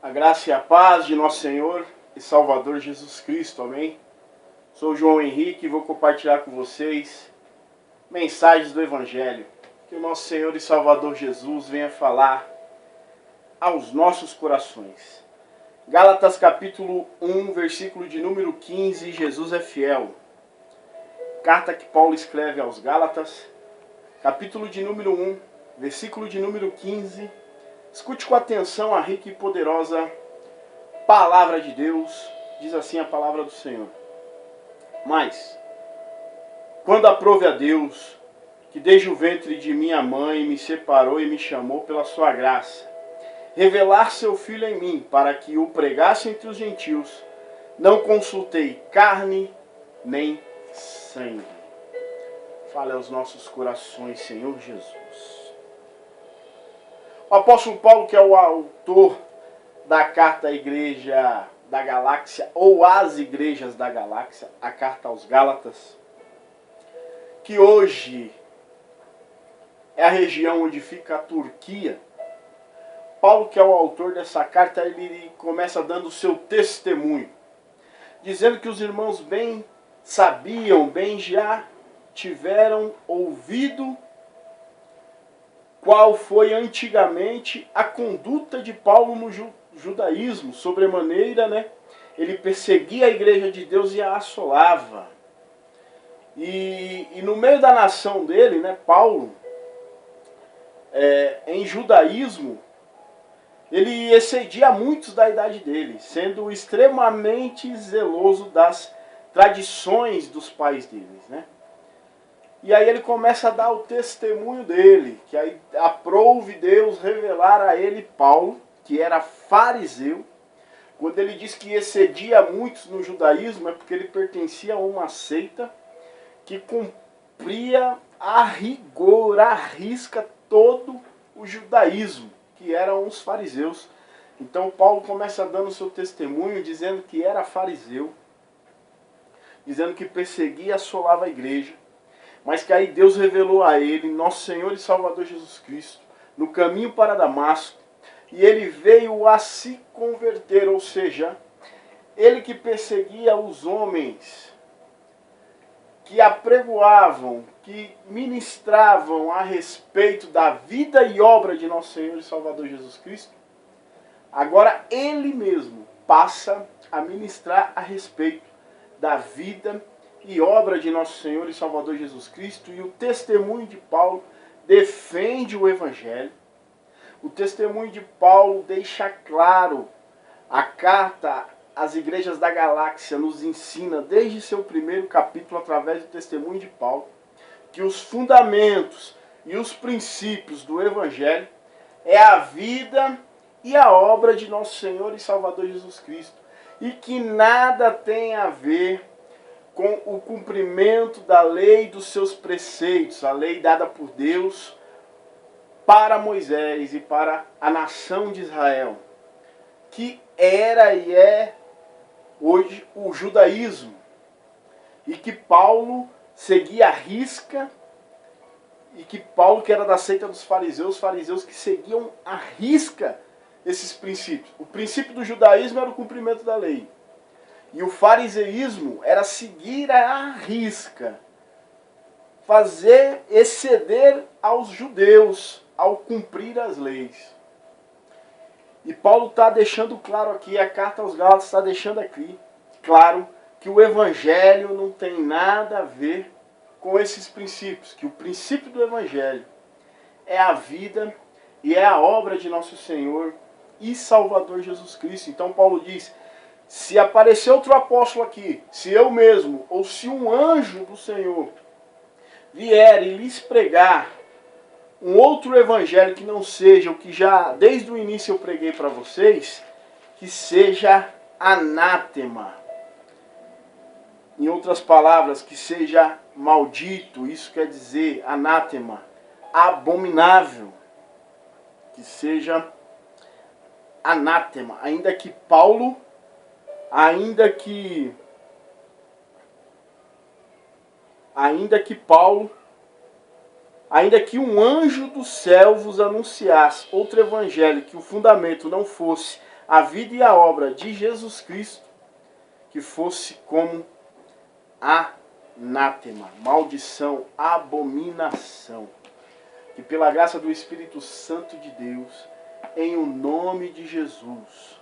A graça e a paz de nosso Senhor e Salvador Jesus Cristo, amém? Sou João Henrique e vou compartilhar com vocês mensagens do Evangelho. Que o nosso Senhor e Salvador Jesus venha falar aos nossos corações. Gálatas capítulo 1, versículo de número 15, Jesus é fiel. Carta que Paulo escreve aos Gálatas, capítulo de número 1, versículo de número 15. Escute com atenção a rica e poderosa palavra de Deus. Diz assim a palavra do Senhor. Mas, quando aprove a Deus, que desde o ventre de minha mãe me separou e me chamou pela sua graça, revelar seu Filho em mim, para que o pregasse entre os gentios, não consultei carne nem sangue. Fale aos nossos corações, Senhor Jesus. O apóstolo Paulo, que é o autor da carta à igreja da galáxia, ou às igrejas da galáxia, a carta aos Gálatas, que hoje é a região onde fica a Turquia. Paulo, que é o autor dessa carta, ele começa dando o seu testemunho, dizendo que os irmãos bem sabiam, bem já tiveram ouvido qual foi antigamente a conduta de Paulo no judaísmo, sobremaneira, ele perseguia a igreja de Deus e a assolava. E no meio da nação dele, Paulo, em judaísmo, ele excedia muitos da idade dele, sendo extremamente zeloso das tradições dos pais deles, E aí ele começa a dar o testemunho dele, que aí aprove Deus revelar a ele Paulo, que era fariseu. Quando ele diz que excedia muitos no judaísmo, é porque ele pertencia a uma seita que cumpria a rigor, à risca, todo o judaísmo, que eram os fariseus. Então Paulo começa dando o seu testemunho, dizendo que era fariseu, dizendo que perseguia e assolava a igreja, mas que aí Deus revelou a ele, nosso Senhor e Salvador Jesus Cristo, no caminho para Damasco, e ele veio a se converter, ou seja, ele que perseguia os homens, que apregoavam, que ministravam a respeito da vida e obra de nosso Senhor e Salvador Jesus Cristo, agora ele mesmo passa a ministrar a respeito da vida e obra de nosso Senhor e Salvador Jesus Cristo, e o testemunho de Paulo defende o Evangelho. O testemunho de Paulo deixa claro, a carta às igrejas da galáxia nos ensina, desde seu primeiro capítulo, através do testemunho de Paulo, que os fundamentos e os princípios do Evangelho é a vida e a obra de nosso Senhor e Salvador Jesus Cristo, e que nada tem a ver com o cumprimento da lei e dos seus preceitos, a lei dada por Deus para Moisés e para a nação de Israel, que era e é hoje o judaísmo, e que Paulo seguia à risca, e que Paulo, que era da seita dos fariseus que seguiam à risca esses princípios. O princípio do judaísmo era o cumprimento da lei, e o fariseísmo era seguir à risca, fazer exceder aos judeus ao cumprir as leis. E Paulo está deixando claro aqui, a carta aos Gálatas está deixando aqui claro que o Evangelho não tem nada a ver com esses princípios, que o princípio do Evangelho é a vida e é a obra de nosso Senhor e Salvador Jesus Cristo. Então Paulo diz, se aparecer outro apóstolo aqui, se eu mesmo, ou se um anjo do Senhor vier e lhes pregar um outro evangelho que não seja o que já desde o início eu preguei para vocês, que seja anátema. Em outras palavras, que seja maldito, isso quer dizer anátema, abominável, que seja anátema, ainda que Paulo, ainda que um anjo do céu vos anunciasse outro evangelho, que o fundamento não fosse a vida e a obra de Jesus Cristo, que fosse como anátema, maldição, abominação. Que pela graça do Espírito Santo de Deus, em o nome de Jesus,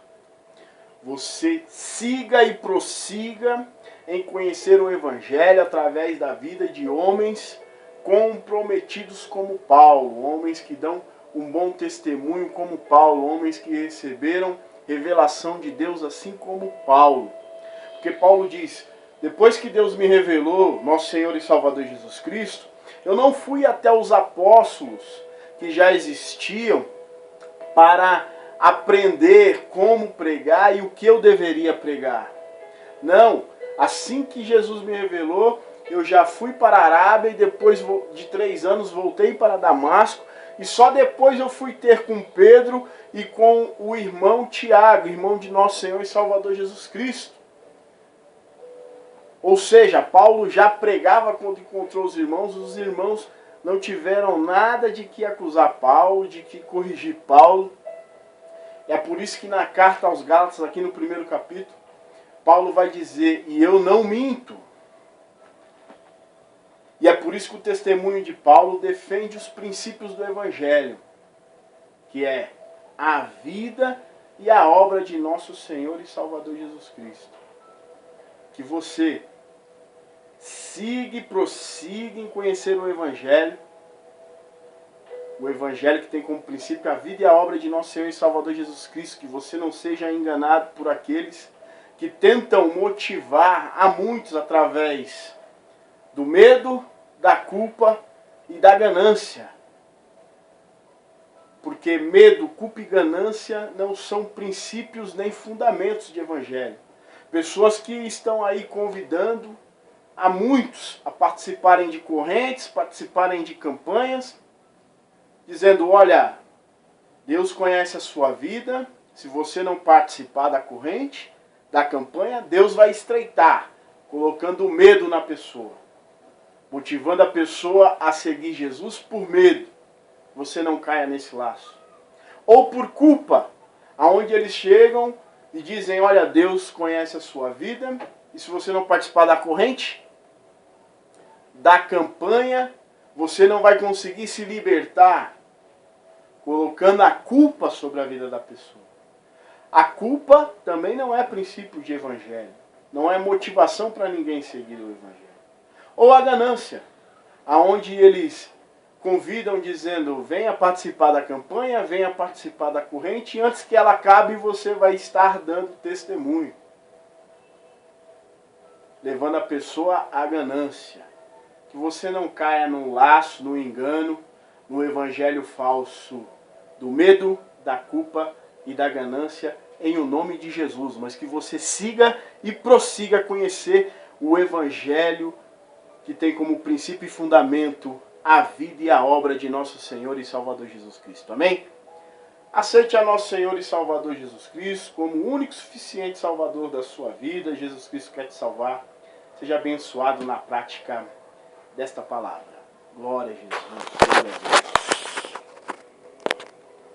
você siga e prossiga em conhecer o Evangelho através da vida de homens comprometidos como Paulo, homens que dão um bom testemunho como Paulo, homens que receberam revelação de Deus assim como Paulo. Porque Paulo diz, depois que Deus me revelou, nosso Senhor e Salvador Jesus Cristo, eu não fui até os apóstolos que já existiam para aprender como pregar e o que eu deveria pregar. Não, assim que Jesus me revelou, eu já fui para a Arábia e depois de 3 anos voltei para Damasco. E só depois eu fui ter com Pedro e com o irmão Tiago, irmão de nosso Senhor e Salvador Jesus Cristo. Ou seja, Paulo já pregava quando encontrou os irmãos não tiveram nada de que acusar Paulo, de que corrigir Paulo. É por isso que na carta aos Gálatas, aqui no 1º capítulo, Paulo vai dizer, e eu não minto. E é por isso que o testemunho de Paulo defende os princípios do Evangelho, que é a vida e a obra de nosso Senhor e Salvador Jesus Cristo. Que você siga e prossiga em conhecer o Evangelho que tem como princípio a vida e a obra de nosso Senhor e Salvador Jesus Cristo, que você não seja enganado por aqueles que tentam motivar a muitos através do medo, da culpa e da ganância. Porque medo, culpa e ganância não são princípios nem fundamentos de evangelho. Pessoas que estão aí convidando a muitos a participarem de correntes, participarem de campanhas, dizendo, olha, Deus conhece a sua vida, se você não participar da corrente, da campanha, Deus vai estreitar, colocando medo na pessoa, motivando a pessoa a seguir Jesus por medo. Você não caia nesse laço. Ou por culpa, aonde eles chegam e dizem, olha, Deus conhece a sua vida, e se você não participar da corrente, da campanha, você não vai conseguir se libertar, colocando a culpa sobre a vida da pessoa. A culpa também não é princípio de evangelho, não é motivação para ninguém seguir o evangelho. Ou a ganância, aonde eles convidam dizendo, venha participar da campanha, venha participar da corrente, e antes que ela acabe você vai estar dando testemunho, levando a pessoa à ganância. Que você não caia no laço, no engano, no evangelho falso do medo, da culpa e da ganância, em o nome de Jesus, mas que você siga e prossiga a conhecer o evangelho que tem como princípio e fundamento a vida e a obra de nosso Senhor e Salvador Jesus Cristo. Amém? Aceite a nosso Senhor e Salvador Jesus Cristo como o único e suficiente Salvador da sua vida. Jesus Cristo quer te salvar. Seja abençoado na prática desta palavra. Glória a Jesus. Glória a Deus.